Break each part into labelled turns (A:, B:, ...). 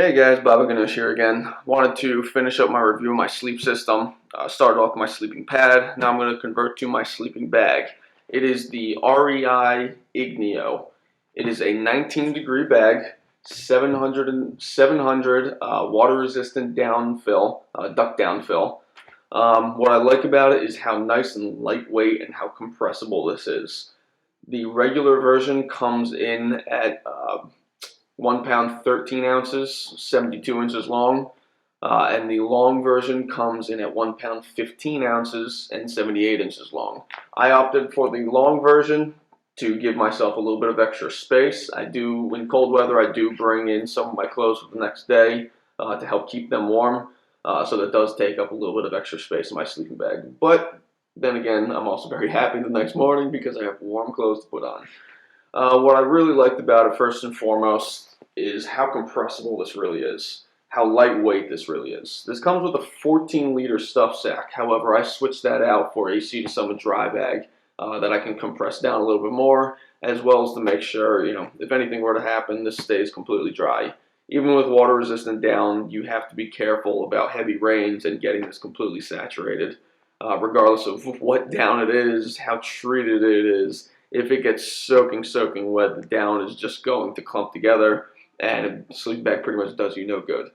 A: Hey guys, Bob Igneo here again. Wanted to finish up my review of my sleep system. Started off with my sleeping pad. Now I'm going to convert to my sleeping bag. It is the REI Igneo. It is a 19-degree bag, 700 water-resistant down fill, duck down fill. What I like about it is how nice and lightweight and how compressible this is. The regular version comes in at 1 pound 13 ounces, 72 inches long, and the long version comes in at 1 pound 15 ounces and 78 inches long. I opted for the long version to give myself a little bit of extra space. In cold weather, I do bring in some of my clothes for the next day to help keep them warm, so that does take up a little bit of extra space in my sleeping bag. But then again, I'm also very happy the next morning because I have warm clothes to put on. What I really liked about it, first and foremost, is how compressible this really is, how lightweight this really is. This comes with a 14-liter stuff sack. However, I switched that out for a Sea to Summit dry bag that I can compress down a little bit more, as well as to make sure, if anything were to happen, this stays completely dry. Even with water-resistant down, you have to be careful about heavy rains and getting this completely saturated, regardless of what down it is, how treated it is. If it gets soaking wet, the down is just going to clump together, and a sleeping bag pretty much does you no good.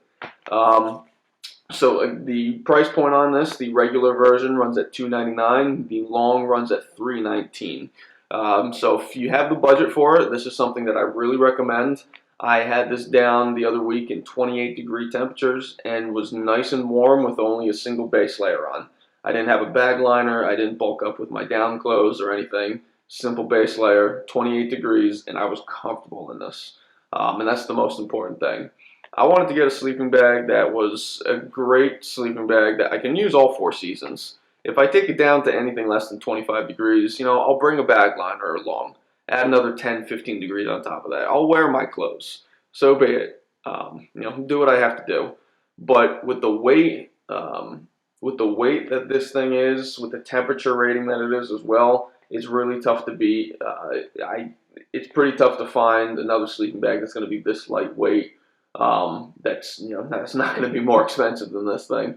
A: So the price point on this, the regular version runs at $2.99. The long runs at $3.19. So if you have the budget for it, this is something that I really recommend. I had this down the other week in 28-degree temperatures and was nice and warm with only a single base layer on. I didn't have a bag liner. I didn't bulk up with my down clothes or anything. Simple base layer, 28 degrees, and I was comfortable in this. And that's the most important thing. I wanted to get a sleeping bag that was a great sleeping bag that I can use all 4 seasons. If I take it down to anything less than 25 degrees, I'll bring a bag liner along, add another 10, 15 degrees on top of that. I'll wear my clothes. So be it. Do what I have to do. But with the weight that this thing is, with the temperature rating that it is as well, it's really tough to beat. It's pretty tough to find another sleeping bag that's going to be this lightweight. That's not going to be more expensive than this thing.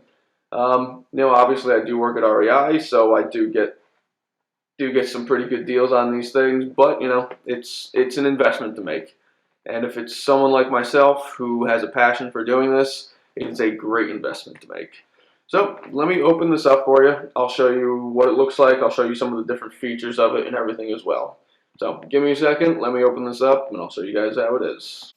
A: Obviously I do work at REI, so I do get some pretty good deals on these things. But it's an investment to make, and if it's someone like myself who has a passion for doing this, it's a great investment to make. So let me open this up for you. I'll show you what it looks like. I'll show you some of the different features of it and everything as well. So give me a second. Let me open this up and I'll show you guys how it is.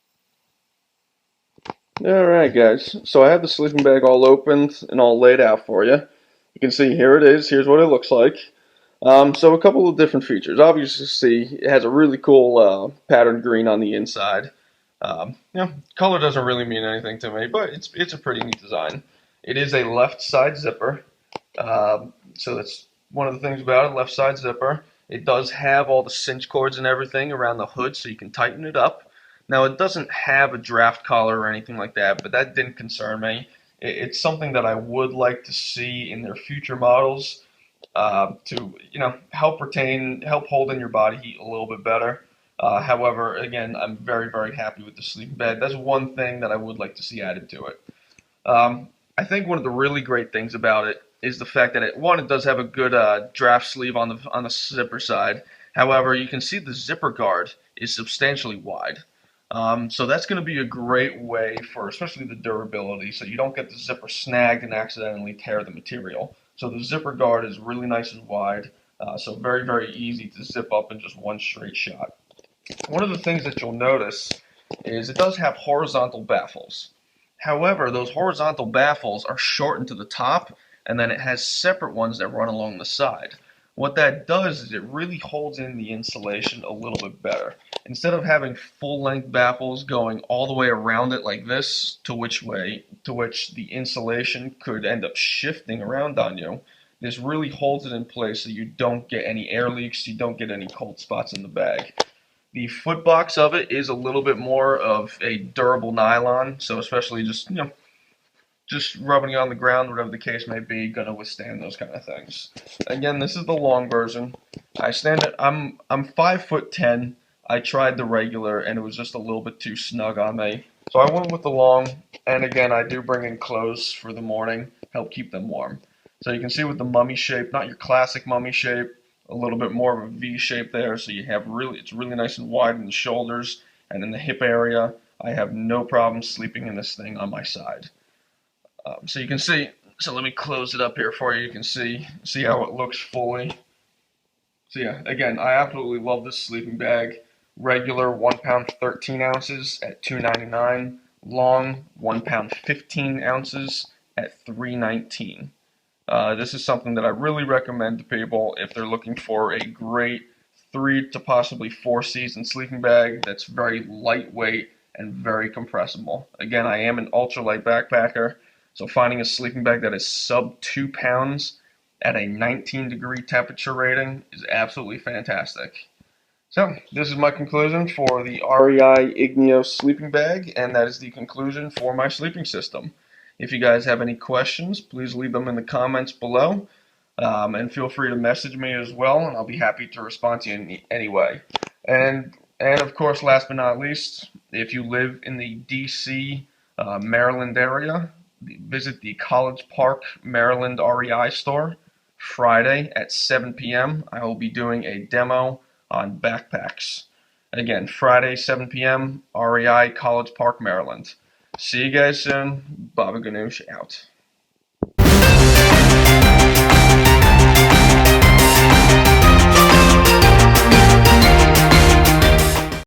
A: Alright guys, so I have the sleeping bag all opened and all laid out for you. You can see here it is. Here's what it looks like. So a couple of different features. Obviously, see, it has a really cool patterned green on the inside. Color doesn't really mean anything to me, but it's a pretty neat design. It is a left side zipper, so that's one of the things about it, left side zipper. It does have all the cinch cords and everything around the hood, so you can tighten it up. Now, it doesn't have a draft collar or anything like that, but that didn't concern me. It's something that I would like to see in their future models to help hold in your body heat a little bit better. However, again, I'm very, very happy with the sleeping bag. That's one thing that I would like to see added to it. I think one of the really great things about it is the fact that it does have a good draft sleeve on the zipper side. However, you can see the zipper guard is substantially wide. So that's going to be a great way for especially the durability, so you don't get the zipper snagged and accidentally tear the material. So the zipper guard is really nice and wide, so very, very easy to zip up in just one straight shot. One of the things that you'll notice is it does have horizontal baffles. However, those horizontal baffles are shortened to the top, and then it has separate ones that run along the side. What that does is it really holds in the insulation a little bit better. Instead of having full-length baffles going all the way around it like this, to which the insulation could end up shifting around on you, this really holds it in place so you don't get any air leaks, you don't get any cold spots in the bag. The foot box of it is a little bit more of a durable nylon, so especially just rubbing it on the ground, whatever the case may be, gonna withstand those kind of things. Again, this is the long version. I'm 5'10". I tried the regular and it was just a little bit too snug on me. So I went with the long, and again, I do bring in clothes for the morning, help keep them warm. So you can see with the mummy shape, not your classic mummy shape, a little bit more of a V shape there, so you have it's really nice and wide in the shoulders and in the hip area. I have no problem sleeping in this thing on my side. So you can see, so let me close it up here for you. You can see how it looks fully. So yeah, again, I absolutely love this sleeping bag. Regular 1 pound 13 ounces at $2.99. Long 1 pound 15 ounces at $3.19. This is something that I really recommend to people if they're looking for a great 3 to possibly 4 season sleeping bag that's very lightweight and very compressible. Again, I am an ultralight backpacker, so finding a sleeping bag that is sub 2 pounds at a 19-degree temperature rating is absolutely fantastic. So, this is my conclusion for the REI Igneo sleeping bag, and that is the conclusion for my sleeping system. If you guys have any questions, please leave them in the comments below, and feel free to message me as well, and I'll be happy to respond to you in any way. And of course, last but not least, if you live in the DC, Maryland area, visit the College Park, Maryland REI store Friday at 7 p.m. I will be doing a demo on backpacks. Again, Friday, 7 p.m., REI, College Park, Maryland. See you guys soon. Baba Ganoush out.